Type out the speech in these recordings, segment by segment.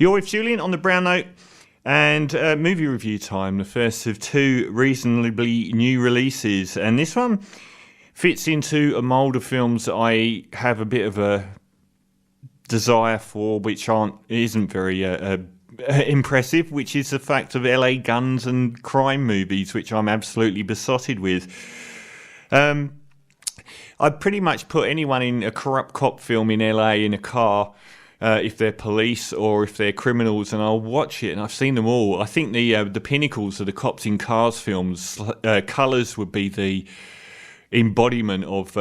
You're with Julian on the Brown Note, and movie review time, the first of two reasonably new releases. And this one fits into a mould of films that I have a bit of a desire for, which isn't very impressive, which is the fact of LA guns and crime movies, which I'm absolutely besotted with. I'd pretty much put anyone in a corrupt cop film in LA in a car, if they're police or if they're criminals, and I'll watch it, and I've seen them all. I think the pinnacles of the cops in cars films, Colours would be the embodiment of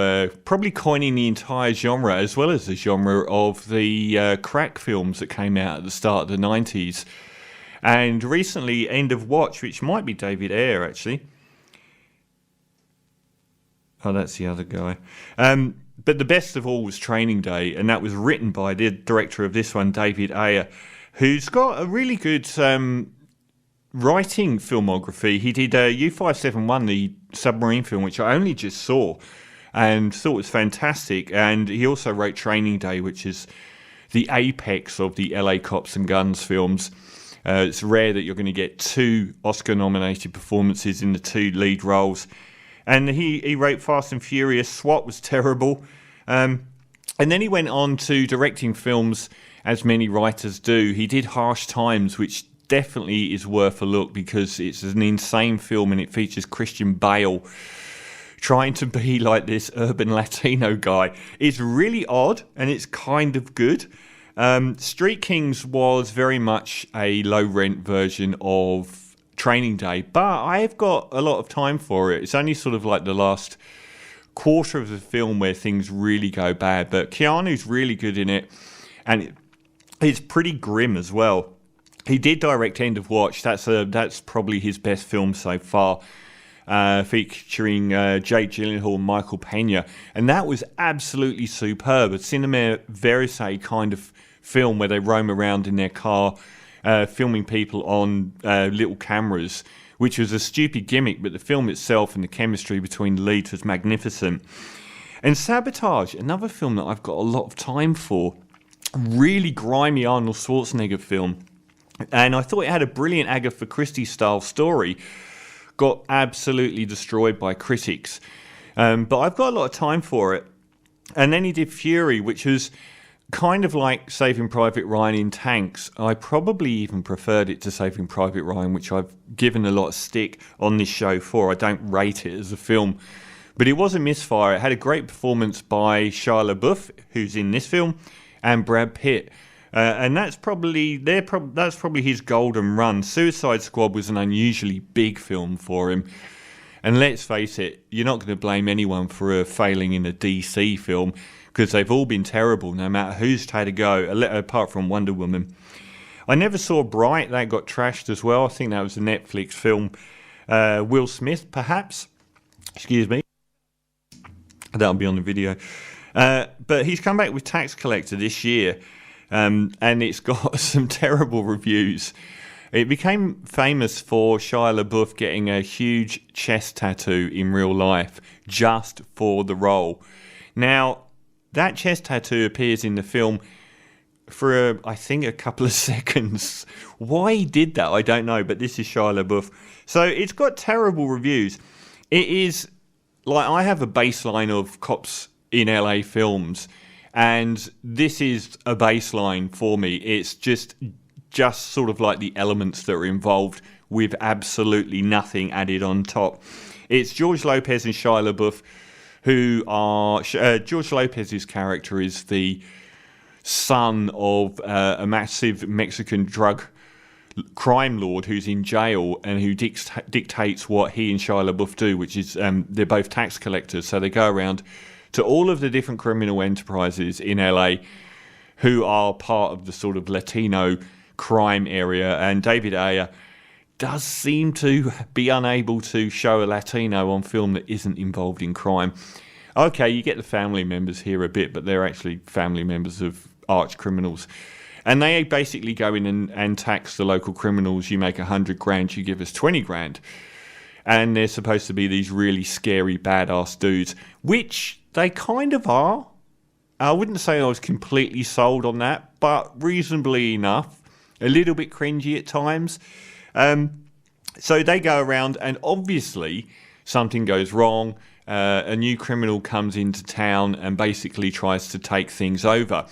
probably coining the entire genre, as well as the genre of the crack films that came out at the start of the 90s. And recently, End of Watch, which might be David Ayer, actually. Oh, that's the other guy. But the best of all was Training Day, and that was written by the director of this one, David Ayer, who's got a really good writing filmography. He did U-571, the submarine film, which I only just saw and thought was fantastic. And he also wrote Training Day, which is the apex of the LA Cops and Guns films. It's rare that you're going to get two Oscar-nominated performances in the two lead roles. And he wrote Fast and Furious. SWAT was terrible. And then he went on to directing films, as many writers do. He did Harsh Times, which definitely is worth a look because it's an insane film and it features Christian Bale trying to be like this urban Latino guy. It's really odd and it's kind of good. Street Kings was very much a low-rent version of Training Day, but I've got a lot of time for it. It's only sort of like the last quarter of the film where things really go bad, but Keanu's really good in it, and it's pretty grim as well. He did direct End of Watch. That's probably his best film so far, featuring Jake Gyllenhaal and Michael Pena, and that was absolutely superb. A cinema verite kind of film where they roam around in their car, filming people on little cameras, which was a stupid gimmick, but the film itself and the chemistry between the leads was magnificent. And Sabotage, another film that I've got a lot of time for, really grimy Arnold Schwarzenegger film. And I thought it had a brilliant Agatha Christie-style story, got absolutely destroyed by critics. But I've got a lot of time for it. And then he did Fury, which was kind of like Saving Private Ryan in tanks. I probably even preferred it to Saving Private Ryan, which I've given a lot of stick on this show for. I don't rate it as a film, but it was a misfire. It had a great performance by Shia Lebouf, who's in this film, and Brad Pitt. And that's probably his golden run. Suicide Squad was an unusually big film for him. And let's face it, you're not going to blame anyone for failing in a DC film, because they've all been terrible, no matter who's had a go, apart from Wonder Woman. I never saw Bright. That got trashed as well. I think that was a Netflix film. Will Smith, perhaps. Excuse me. That'll be on the video. But he's come back with Tax Collector this year, and it's got some terrible reviews. It became famous for Shia LaBeouf getting a huge chest tattoo in real life just for the role. Now, that chest tattoo appears in the film for, I think, a couple of seconds. Why he did that, I don't know, but this is Shia LaBeouf. So it's got terrible reviews. It is, like, I have a baseline of cops in LA films, and this is a baseline for me. It's just sort of like the elements that are involved with absolutely nothing added on top. It's George Lopez and Shia LaBeouf, who are... George Lopez's character is the son of a massive Mexican drug crime lord who's in jail and who dictates what he and Shia LaBeouf do, which is they're both tax collectors. So they go around to all of the different criminal enterprises in LA who are part of the sort of Latino crime area. And David Ayer does seem to be unable to show a Latino on film that isn't involved in crime. Okay, you get the family members here a bit, but they're actually family members of arch criminals. And they basically go in and tax the local criminals. You make 100 grand, you give us 20 grand. And they're supposed to be these really scary, badass dudes, which they kind of are. I wouldn't say I was completely sold on that, but reasonably enough. a little bit cringy at times. So they go around, and obviously something goes wrong. A new criminal comes into town and basically tries to take things over.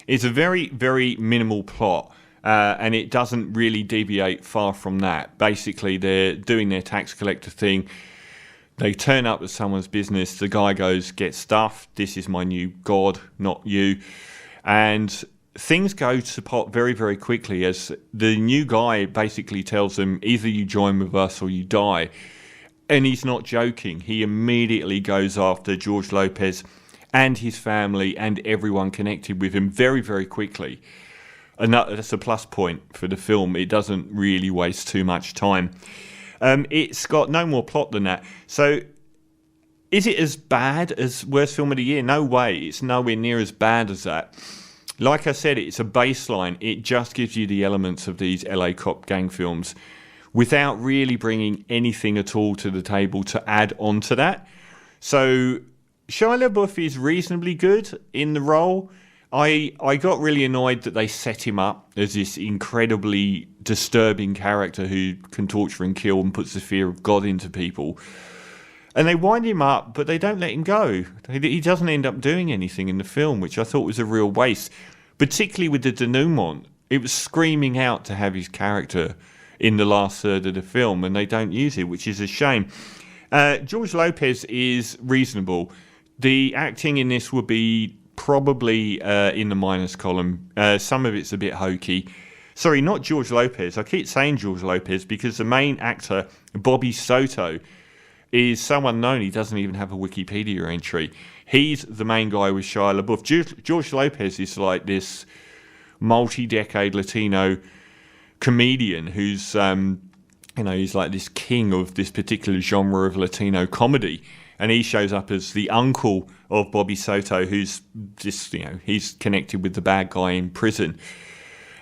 It's a very, very minimal plot, and it doesn't really deviate far from that. Basically, they're doing their tax collector thing. They turn up at someone's business. The guy goes, "Get stuffed. This is my new god, not you." And things go to pot very, very quickly as the new guy basically tells them, either you join with us or you die. And he's not joking. He immediately goes after George Lopez and his family and everyone connected with him very, very quickly. And that's a plus point for the film. It doesn't really waste too much time. It's got no more plot than that. So is it as bad as Worst Film of the Year? No way. It's nowhere near as bad as that. Like I said, it's a baseline. It just gives you the elements of these LA cop gang films without really bringing anything at all to the table to add on to that. So Shia LaBeouf is reasonably good in the role. I got really annoyed that they set him up as this incredibly disturbing character who can torture and kill and puts the fear of God into people. And they wind him up, but they don't let him go. He doesn't end up doing anything in the film, which I thought was a real waste, particularly with the denouement. It was screaming out to have his character in the last third of the film, and they don't use it, which is a shame. George Lopez is reasonable. The acting in this would be probably in the minus column. Some of it's a bit hokey. Sorry, not George Lopez. I keep saying George Lopez because the main actor, Bobby Soto, is so unknown he doesn't even have a Wikipedia entry. He's the main guy with Shia LaBeouf. George Lopez is like this multi-decade Latino comedian who's he's like this king of this particular genre of Latino comedy, and he shows up as the uncle of Bobby Soto, who's just he's connected with the bad guy in prison.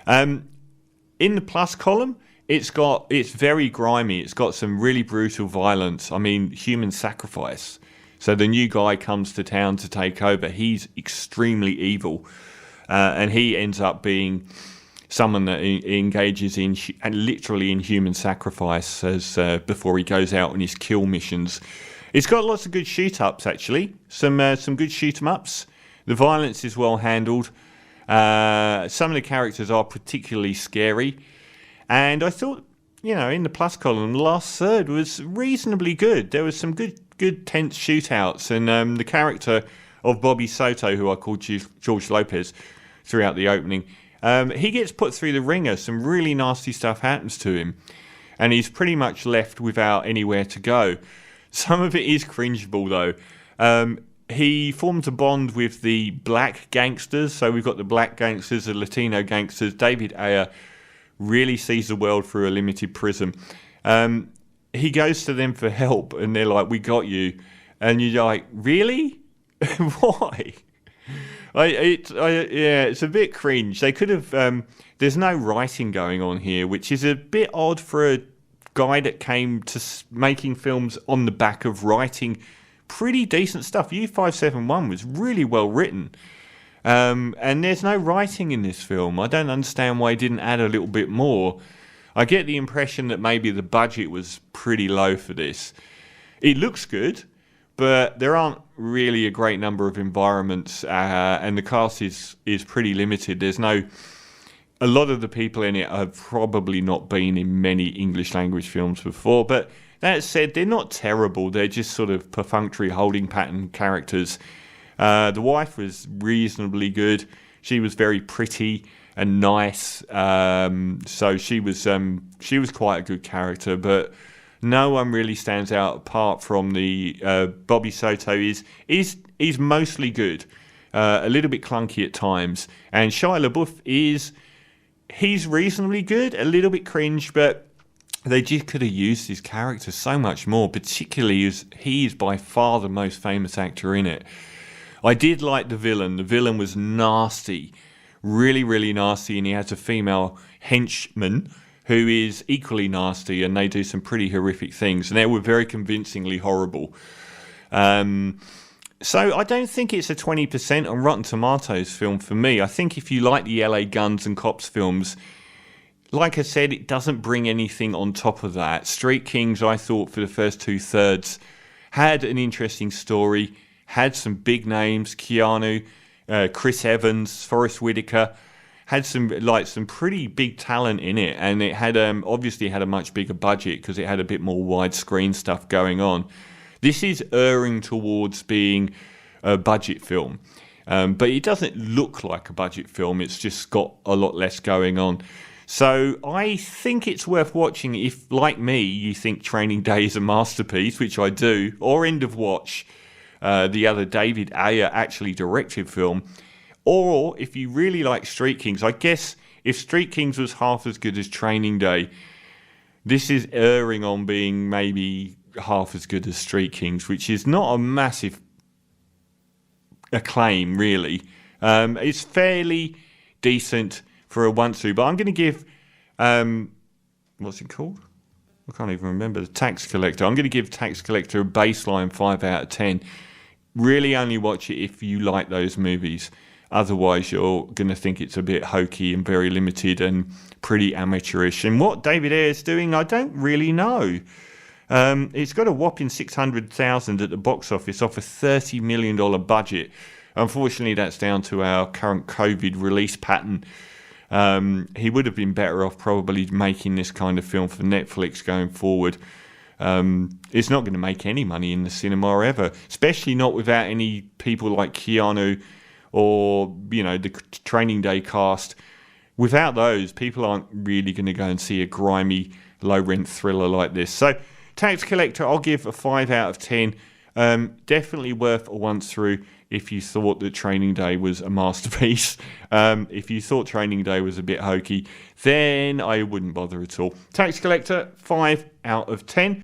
In the plus column, it's very grimy. It's got some really brutal violence. I mean, human sacrifice. So the new guy comes to town to take over. He's extremely evil, and he ends up being someone that engages in literally in human sacrifice before he goes out on his kill missions. It's got lots of good shoot-ups, actually. Some good shoot-em-ups. The violence is well handled. Some of the characters are particularly scary. And I thought, in the plus column, the last third was reasonably good. There was some good tense shootouts. And the character of Bobby Soto, who I called George Lopez throughout the opening, he gets put through the ringer. Some really nasty stuff happens to him. And he's pretty much left without anywhere to go. Some of it is cringeable, though. He forms a bond with the black gangsters. So we've got the black gangsters, the Latino gangsters. David Ayer really sees the world through a limited prism. He goes to them for help, and they're like, "We got you." And you're like, really? Why? It's a bit cringe. They could have... there's no writing going on here, which is a bit odd for a guy that came to making films on the back of writing pretty decent stuff. U571 was really well written. And there's no writing in this film. I don't understand why he didn't add a little bit more. I get the impression that maybe the budget was pretty low for this. It looks good, but there aren't really a great number of environments, and the cast is pretty limited. A lot of the people in it have probably not been in many English language films before, but that said, they're not terrible. They're just sort of perfunctory holding pattern characters. The wife was reasonably good. She was very pretty and nice, so she was quite a good character. But no one really stands out apart from the Bobby Soto. He's mostly good, a little bit clunky at times, and Shia LaBeouf he's reasonably good, a little bit cringe, but they just could have used his character so much more. Particularly as he is by far the most famous actor in it. I did like the villain. The villain was nasty, really, really nasty, and he has a female henchman who is equally nasty, and they do some pretty horrific things, and they were very convincingly horrible. So I don't think it's a 20% on Rotten Tomatoes film for me. I think if you like the LA Guns and Cops films, like I said, it doesn't bring anything on top of that. Street Kings, I thought, for the first 2/3, had an interesting story, had some big names, Keanu, Chris Evans, Forrest Whitaker, had some pretty big talent in it, and it had obviously had a much bigger budget because it had a bit more widescreen stuff going on. This is erring towards being a budget film, but it doesn't look like a budget film. It's just got a lot less going on. So I think it's worth watching if, like me, you think Training Day is a masterpiece, which I do, or End of Watch, the other David Ayer actually directed film. Or if you really like Street Kings, I guess if Street Kings was half as good as Training Day, this is erring on being maybe half as good as Street Kings, which is not a massive acclaim, really. It's fairly decent for a once-through, but I'm going to give, what's it called? I can't even remember. The Tax Collector. I'm going to give Tax Collector a baseline 5 out of 10. Really only watch it if you like those movies. Otherwise, you're going to think it's a bit hokey and very limited and pretty amateurish. And what David Ayer is doing, I don't really know. It's got a whopping 600,000 at the box office off a $30 million budget. Unfortunately, that's down to our current COVID release pattern. He would have been better off probably making this kind of film for Netflix going forward. It's not going to make any money in the cinema ever, especially not without any people like Keanu or, the Training Day cast. Without those, people aren't really going to go and see a grimy, low-rent thriller like this. So, Tax Collector, I'll give a 5 out of 10. Definitely worth a once through if you thought that Training Day was a masterpiece. If you thought Training Day was a bit hokey, then I wouldn't bother at all. Tax Collector, 5 out of 10.